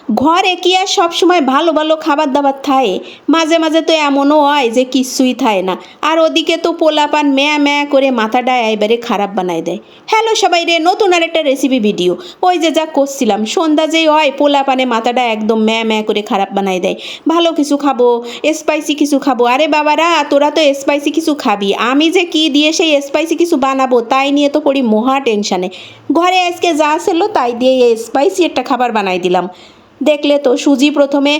ঘরে কি আর সবসময় ভালো ভালো খাবার দাবার থাকে? মাঝে মাঝে তো এমনও হয় যে কিচ্ছুই থাকে না। আর ওদিকে তো পোলাপান ম্যা ম্যা করে মাথাটা এবারে খারাপ বানায় দেয়। হ্যালো সবাই রে, নতুন আর একটা রেসিপি ভিডিও। ওই যে যা করছিলাম, সন্ধ্যা যেই হয় পোলাপানে মাথাটা একদম ম্যা ম্যা করে খারাপ বানায় দেয়। ভালো কিছু খাবো, স্পাইসি কিছু খাবো। আরে বাবারা, তোরা তো স্পাইসি কিছু খাবি, আমি যে কি দিয়ে সেই স্পাইসি কিছু বানাবো তাই নিয়ে তো পড়ি মহা টেনশানে। ঘরে আজকে যা ছিল তাই দিয়ে স্পাইসি একটা খাবার বানাই দিলাম। দেখলে তো, সুজি প্রথমে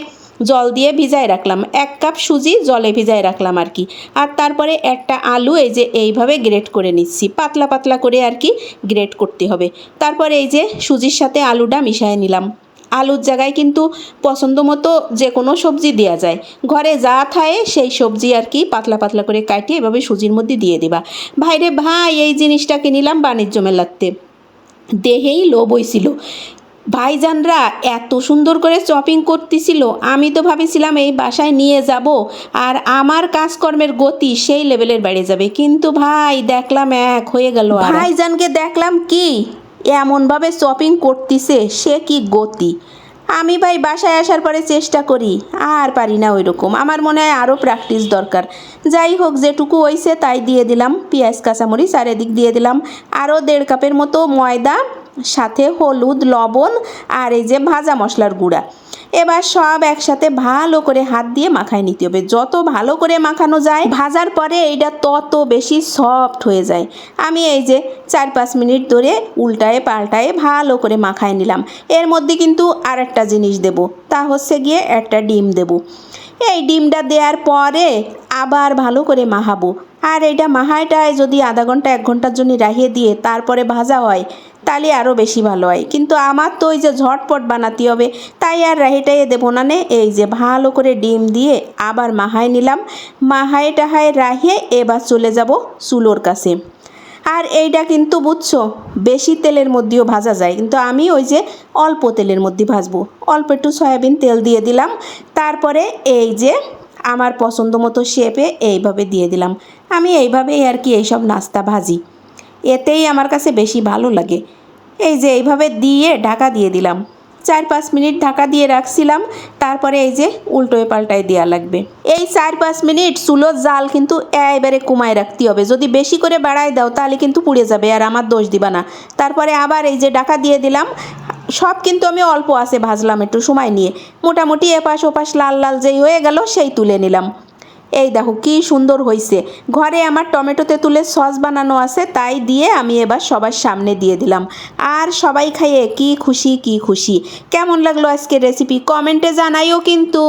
জল দিয়ে ভিজায় রাখলাম, 1 কাপ সুজি জলে ভিজায় রাখলাম আর কি। আর তারপরে একটা আলু এই যে এইভাবে গ্রেট করে নিচ্ছি, পাতলা পাতলা করে আর কি গ্রেট করতে হবে। তারপরে এই যে সুজির সাথে আলুটা মিশিয়ে নিলাম। আলুর জায়গায় কিন্তু পছন্দ মতো যে কোনো সবজি দেওয়া যায়, ঘরে যা থাকে সেই সবজি আর কি পাতলা পাতলা করে কাটিয়ে এভাবে সুজির মধ্যে দিয়ে দিবা। ভাইরে ভাই, এই জিনিসটা কিনিলাম বাণিজ্য মেলাতে, দেহেই লোভ হইছিল। ভাইজানরা এত সুন্দর করে চপিং করতেছিল, আমি তো ভাবেছিলাম এই বাসায় নিয়ে যাব আর আমার কাজকর্মের গতি সেই লেভেলের বেড়ে যাবে, কিন্তু ভাই দেখলাম এক হয়ে গেল। ভাইজানকে দেখলাম কি এমনভাবে চপিং করতেছে, সে কি গতি! আমি ভাই বাসায় আসার পরে চেষ্টা করি, আর পারি না ওই রকম। আমার মনে হয় আরও প্র্যাকটিস দরকার। যাই হোক, যেটুকু হয়েছে তাই দিয়ে দিলাম। পেঁয়াজ কাঁচামরিচ আর এদিক দিয়ে দিলাম আরও 1.5 কাপের মতো ময়দা, সাথে হলুদ, লবণ আর এই যে ভাজা মশলার গুঁড়া। এবার সব একসাথে ভালো করে হাত দিয়ে মাখায় নিতে হবে। যত ভালো করে মাখানো যায় ভাজার পরে এইটা তত বেশি সফট হয়ে যায়। আমি এই যে 4-5 মিনিট ধরে উল্টায়ে পাল্টায়ে ভালো করে মাখায় নিলাম। এর মধ্যে কিন্তু আর একটা জিনিস দেব, তা হচ্ছে গিয়ে একটা ডিম দেব। এই ডিমটা দেওয়ার পরে আবার ভালো করে মাখাবো। আর এইটা মাখাইটায় যদি আধা ঘন্টা 1 ঘন্টার জন্য রাখিয়ে দিয়ে তারপরে ভাজা হয় তাহলে আরও বেশি ভালো হয়, কিন্তু আমার তো ওই যে ঝটপট বানাতে হবে, তাই আর রাহিটাইয়ে দেবো না। এই যে ভালো করে ডিম দিয়ে আবার মাখায় নিলাম। মাখায় টাহায় রাখিয়ে এবার চলে যাব চুলোর কাছে। আর এইটা কিন্তু বুঝছো, বেশি তেলের মধ্যেও ভাজা যায়, কিন্তু আমি ওই যে অল্প তেলের মধ্যে ভাজবো। অল্প একটু সয়াবিন তেল দিয়ে দিলাম। তারপরে এই যে আমার পছন্দ মতো শেপে এইভাবে দিয়ে দিলাম। আমি এইভাবেই আর কি এইসব নাস্তা ভাজি, এতেই আমার কাছে বেশি ভালো লাগে। এই যে এইভাবে দিয়ে ঢাকা দিয়ে দিলাম, 4-5 মিনিট ঢাকা দিয়ে রাখছিলাম। তারপরে এই যে উল্টোয় পাল্টায় দেওয়া লাগবে। এই 4-5 মিনিট চুলোর জাল কিন্তু এবারে কমায় রাখতে হবে, যদি বেশি করে বাড়ায় দাও তাহলে কিন্তু পুড়ে যাবে, আর আমার দোষ দিবা না। তারপরে আবার এই যে ঢাকা দিয়ে দিলাম। সব কিন্তু আমি অল্প আছে ভাজলাম একটু সময় নিয়ে, মোটামুটি এপাশ ওপাশ লাল লাল যেই হয়ে গেল সেই তুলে নিলাম। এই দেখো কি সুন্দর হয়েছে। ঘরে আমার টমেটো তেঁতুলের সস বানানো আছে, তাই দিয়ে আমি এবার সবার সামনে দিয়ে দিলাম। আর সবাই খাইয়ে কি খুশি কি খুশি। কেমন লাগলো আজকের রেসিপি কমেন্টে জানাইও কিন্তু।